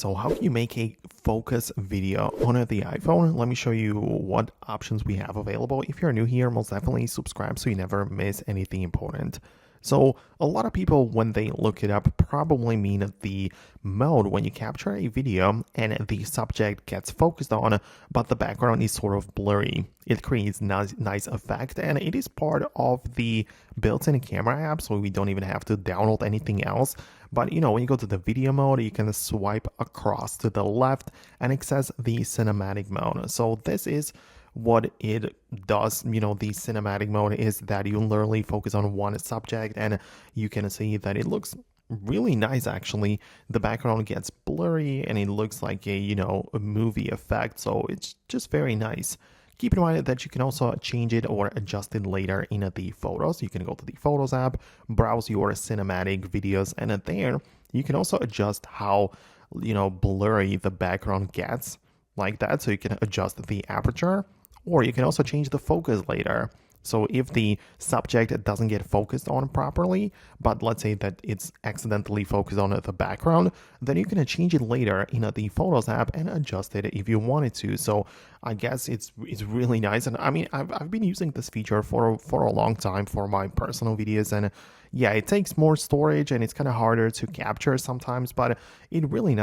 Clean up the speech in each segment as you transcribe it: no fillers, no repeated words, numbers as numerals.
So how can you make a focus video on the iPhone? Let me show you what options we have available. If you're new here, most definitely subscribe so you never miss anything important. So a lot of people, when they look it up, probably mean the mode when you capture a video and the subject gets focused on, but the background is sort of blurry. It creates nice effect, and it is part of the built-in camera app, so we don't even have to download anything else. But when you go to the video mode, you can swipe across to the left and it says the cinematic mode. So this is what it does. The cinematic mode is that you literally focus on one subject, and you can see that it looks really nice. Actually, the background gets blurry and it looks like a movie effect, so it's just very nice. Keep in mind that you can also change it or adjust it later in the photos. You can go to the Photos app, browse your cinematic videos, and there you can also adjust how blurry the background gets, like that. So you can adjust the aperture, or you can also change the focus later. So if the subject doesn't get focused on properly, but let's say that it's accidentally focused on the background, then you can change it later in the Photos app and adjust it if you wanted to. So I guess it's really nice. And I mean, I've been using this feature for a long time for my personal videos, and yeah, it takes more storage and it's kind of harder to capture sometimes, but it really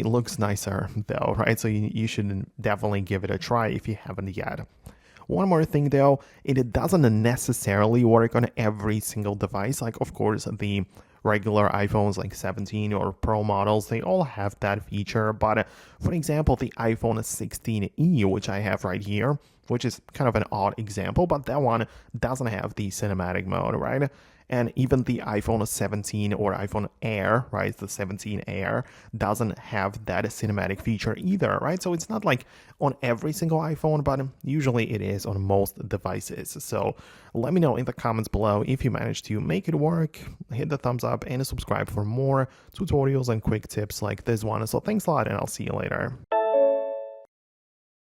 looks nicer though, right? So you should definitely give it a try if you haven't yet. One more thing though, it doesn't necessarily work on every single device. Like, of course, the regular iPhones like 17 or Pro models, they all have that feature. But for example, the iPhone 16e, which I have right here, which is kind of an odd example, but that one doesn't have the cinematic mode, right? And even the iPhone 17 or iPhone Air, right, the 17 Air, doesn't have that cinematic feature either, right? So it's not like on every single iPhone, but usually it is on most devices. So let me know in the comments below if you managed to make it work. Hit the thumbs up and subscribe for more tutorials and quick tips like this one. So thanks a lot, and I'll see you later.